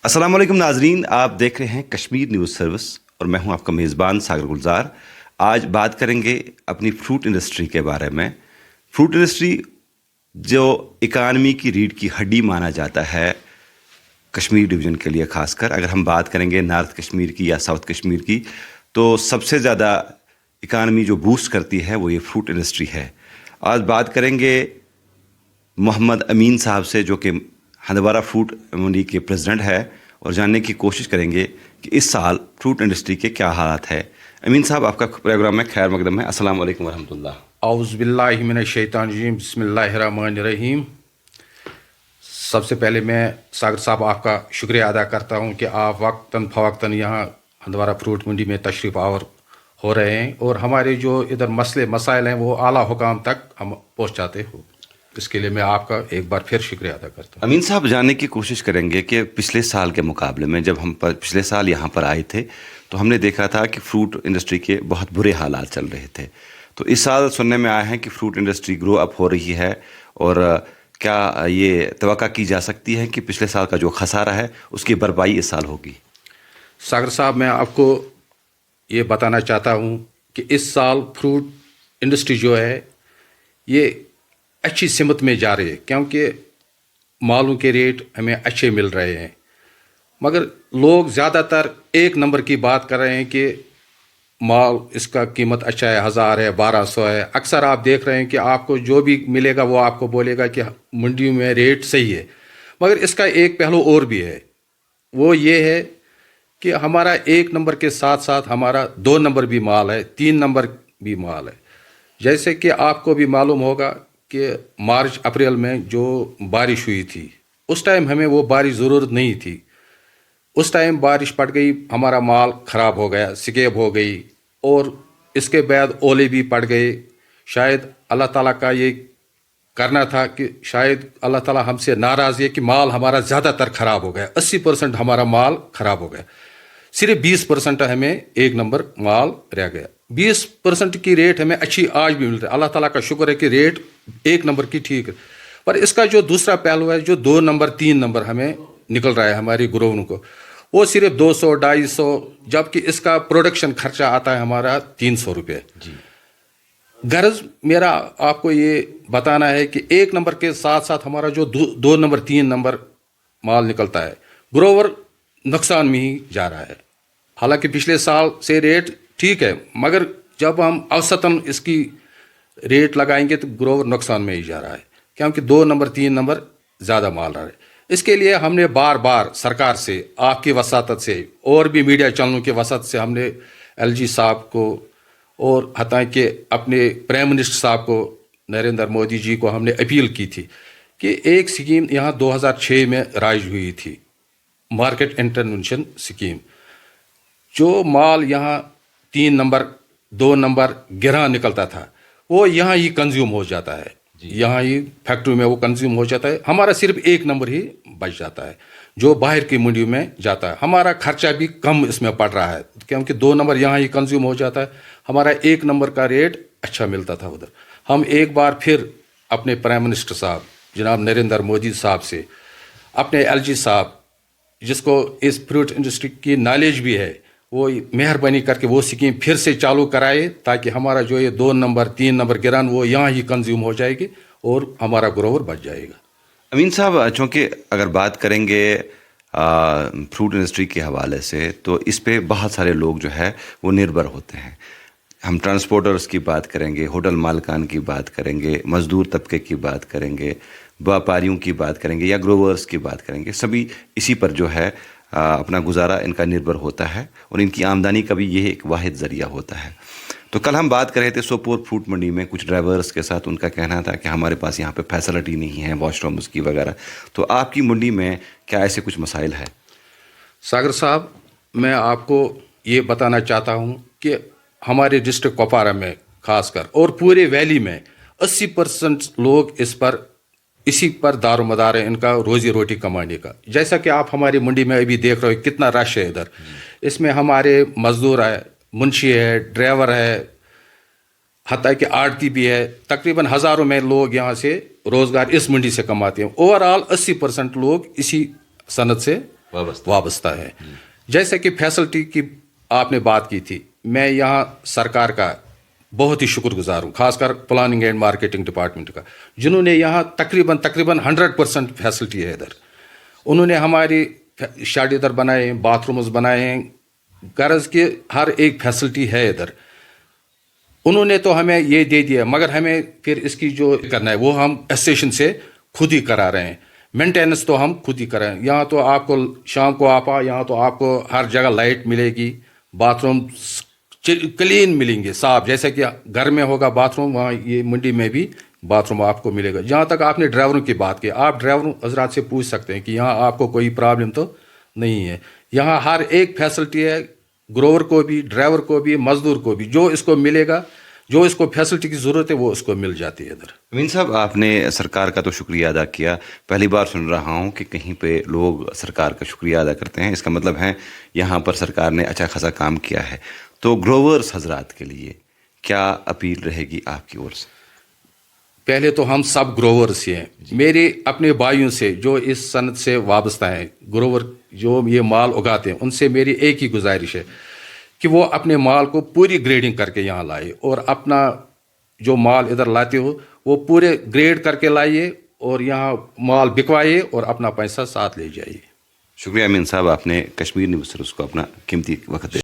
अस्सलाम वालेकुम नाजरीन, आप देख रहे हैं कश्मीर न्यूज़ सर्विस और मैं हूं आपका मेज़बान सागर गुलजार। आज बात करेंगे अपनी फ्रूट इंडस्ट्री के बारे में। फ्रूट इंडस्ट्री जो इकानमी की रीढ़ की हड्डी माना जाता है कश्मीर डिवीज़न के लिए, ख़ासकर अगर हम बात करेंगे नॉर्थ कश्मीर की या साउथ कश्मीर की, तो सबसे ज़्यादा इकानमी जो बूस्ट करती है वो ये फ्रूट इंडस्ट्री है। आज बात करेंगे मोहम्मद अमीन साहब से, जो कि हंदवारा फ्रूट मंडी के प्रेसिडेंट है, और जानने की कोशिश करेंगे कि इस साल फ्रूट इंडस्ट्री के क्या हालात है। अमीन साहब, आपका प्रोग्राम में खैर मकदम है। अस्सलाम वालेकुम वरहमतुल्लाह। औज़ु बिल्लाहि मिनश शैतानिर रजीम, बिस्मिल्लाहिर रहमानिर रहीम। सबसे पहले मैं सागर साहब आपका शुक्रिया अदा करता हूं कि आप वक्तन फ़वक्तन यहाँ हंदवारा फ्रूट मंडी में तशरीफ़ आवर हो रहे हैं और हमारे जो इधर मसले मसाइल हैं वो आला हुकाम तक हम पहुँचाते हो। इसके लिए मैं आपका एक बार फिर शुक्रिया अदा करता हूँ। अमीन साहब, जानने की कोशिश करेंगे कि पिछले साल के मुकाबले में, जब हम पिछले साल यहाँ पर आए थे तो हमने देखा था कि फ्रूट इंडस्ट्री के बहुत बुरे हालात चल रहे थे। तो इस साल सुनने में आया है कि फ्रूट इंडस्ट्री ग्रो अप हो रही है, और क्या ये तवक्का की जा सकती है कि पिछले साल का जो खसारा है उसकी भरपाई इस साल होगी? सागर साहब, मैं आपको ये बताना चाहता हूँ कि इस साल फ्रूट इंडस्ट्री जो है ये अच्छी सिमत में जा रही है, क्योंकि मालों के रेट हमें अच्छे मिल रहे हैं। मगर लोग ज़्यादातर एक नंबर की बात कर रहे हैं कि माल इसका कीमत अच्छा है, 1000 है, 1200 है। अक्सर आप देख रहे हैं कि आपको जो भी मिलेगा वो आपको बोलेगा कि मंडियों में रेट सही है। मगर इसका एक पहलू और भी है, वो ये है कि हमारा एक नंबर के साथ साथ हमारा 2 नंबर भी माल है, 3 नंबर भी माल है। जैसे कि आपको भी मालूम होगा कि मार्च अप्रैल में जो बारिश हुई थी उस टाइम हमें वो बारिश ज़रूरत नहीं थी। उस टाइम बारिश पड़ गई, हमारा माल ख़राब हो गया, स्केप हो गई, और इसके बाद ओले भी पड़ गए। शायद अल्लाह ताला का ये करना था कि शायद अल्लाह ताला हमसे नाराज़ है कि माल हमारा ज़्यादातर ख़राब हो गया। 80% हमारा माल ख़राब हो गया, सिर्फ 20% हमें एक नंबर माल रह गया। 20% की रेट हमें अच्छी आज भी मिल रही है। अल्लाह ताला का शुक्र है कि रेट एक नंबर की ठीक है। पर इसका जो दूसरा पहलू है, जो 2 नंबर 3 नंबर हमें निकल रहा है हमारी ग्रोवन को, वो सिर्फ 200 250, जबकि इसका प्रोडक्शन खर्चा आता है हमारा 300 रुपये। गर्ज मेरा आपको ये बताना है कि एक नंबर के साथ साथ हमारा जो 2 नंबर 3 नंबर माल निकलता है, ग्रोवर नुकसान में ही जा रहा है। हालांकि पिछले साल से रेट ठीक है, मगर जब हम औसतन इसकी रेट लगाएंगे तो ग्रोवर नुकसान में ही जा रहा है, क्योंकि 2 नंबर 3 नंबर ज़्यादा माल रहा है। इसके लिए हमने बार बार सरकार से, आपकी वसातत से और भी मीडिया चैनलों की वसातत से हमने एलजी साहब को और हत्ता कि अपने प्राइम मिनिस्टर साहब को, नरेंद्र मोदी जी को हमने अपील की थी कि एक स्कीम यहाँ 2006 में राइज हुई थी, मार्केट इंटरवेंशन स्कीम। जो माल यहाँ 3 नंबर 2 नंबर गिरा निकलता था वो यहाँ ही कंज्यूम हो जाता है, यहाँ ही फैक्ट्री में वो कंज्यूम हो जाता है। हमारा सिर्फ एक नंबर ही बच जाता है जो बाहर की मंडियों में जाता है। हमारा खर्चा भी कम इसमें पड़ रहा है, क्योंकि 2 नंबर यहाँ ही कंज्यूम हो जाता है। हमारा एक नंबर का रेट अच्छा मिलता था उधर। हम एक बार फिर अपने प्राइम मिनिस्टर साहब जनाब नरेंद्र मोदी साहब से, अपने एलजी साहब जिसको इस फ्रूट इंडस्ट्री की नॉलेज भी है, वो मेहरबानी करके वो स्कीम फिर से चालू कराए, ताकि हमारा जो ये 2 नंबर 3 नंबर गिरान वो यहाँ ही कंज्यूम हो जाएगी और हमारा ग्रोवर बच जाएगा। अमीन साहब, चूँकि अगर बात करेंगे फ्रूट इंडस्ट्री के हवाले से, तो इस पे बहुत सारे लोग जो है वो निर्भर होते हैं। हम ट्रांसपोर्टर्स की बात करेंगे, होटल मालकान की बात करेंगे, मज़दूर तबके की बात करेंगे, व्यापारियों की बात करेंगे या ग्रोवर्स की बात करेंगे, सभी इसी पर जो है अपना गुजारा इनका निर्भर होता है, और इनकी आमदनी का भी ये एक वाहिद ज़रिया होता है। तो कल हम बात कर रहे थे सोपोर फ्रूट मंडी में कुछ ड्राइवर्स के साथ, उनका कहना था कि हमारे पास यहाँ पे फैसिलिटी नहीं है, वॉशरूम्स की वगैरह। तो आपकी मंडी में क्या ऐसे कुछ मसाइल है? सागर साहब, मैं आपको ये बताना चाहता हूँ कि हमारे डिस्ट्रिक्ट कुपवारा में खासकर और पूरे वैली में 80% लोग इसी पर दारोमदार है, इनका रोजी रोटी कमाने का। जैसा कि आप हमारी मंडी में अभी देख रहे हो कितना रश है इधर। इसमें हमारे मजदूर है, मुंशी है, ड्राइवर है, हत्ता कि आड़ती भी है। तकरीबन हज़ारों में लोग यहाँ से रोज़गार इस मंडी से कमाते हैं। ओवरऑल 80% लोग इसी सनत से وابستہ ہے. جیسے کہ فیسلٹی کی آپ نے بات کی تھی, میں یہاں سرکار کا بہت ہی شکر گزار ہوں, خاص کر پلاننگ اینڈ مارکیٹنگ ڈپارٹمنٹ کا, جنہوں نے یہاں تقریباً 100% فیسلٹی ہے ادھر. انہوں نے ہماری شیڈ ادھر بنائے ہیں, باتھ رومز بنائے ہیں, غرض کہ ہر ایک فیسلٹی ہے ادھر. انہوں نے تو ہمیں یہ دے دیا, مگر ہمیں پھر اس کی جو کرنا ہے وہ ہم ایسوسیشن سے خود ہی کرا رہے ہیں. مینٹیننس تو ہم خود ہی کر رہے ہیں. یہاں تو آپ کو شام کو آپ یہاں تو آپ کو ہر جگہ لائٹ ملے گی, باتھ روم کلین ملیں گے, صاف. جیسے کہ گھر میں ہوگا باتھ روم, وہاں یہ منڈی میں بھی باتھ روم آپ کو ملے گا. جہاں تک آپ نے ڈرائیوروں کی بات کی, آپ ڈرائیوروں حضرات سے پوچھ سکتے ہیں کہ یہاں آپ کو کوئی پرابلم تو نہیں ہے. یہاں ہر ایک فیسلٹی ہے, گروور کو بھی, ڈرائیور کو بھی, مزدور کو بھی. جو اس کو ملے گا, جو اس کو فیسلٹی کی ضرورت ہے وہ اس کو مل جاتی ہے ادھر. امین صاحب, آپ نے سرکار کا تو شکریہ ادا کیا. پہلی بار سن رہا ہوں کہ کہیں پہ لوگ سرکار کا شکریہ ادا کرتے ہیں. اس کا مطلب ہے یہاں پر سرکار نے اچھا خاصا کام کیا ہے. تو گروورز حضرات کے لیے کیا اپیل رہے گی آپ کی اور سے؟ پہلے تو ہم سب گروورس ہی ہیں. میرے اپنے بھائیوں سے جو اس صنعت سے وابستہ ہیں, گروور جو یہ مال اگاتے ہیں, ان سے میری ایک ہی گزارش ہے کہ وہ اپنے مال کو پوری گریڈنگ کر کے یہاں لائے, اور اپنا جو مال ادھر لاتے ہو وہ پورے گریڈ کر کے لائیے اور یہاں مال بکوائیے اور اپنا پیسہ ساتھ لے جائیے. شکریہ امین صاحب, آپ نے کشمیر نیوز سروس کو اپنا قیمتی وقت دیا.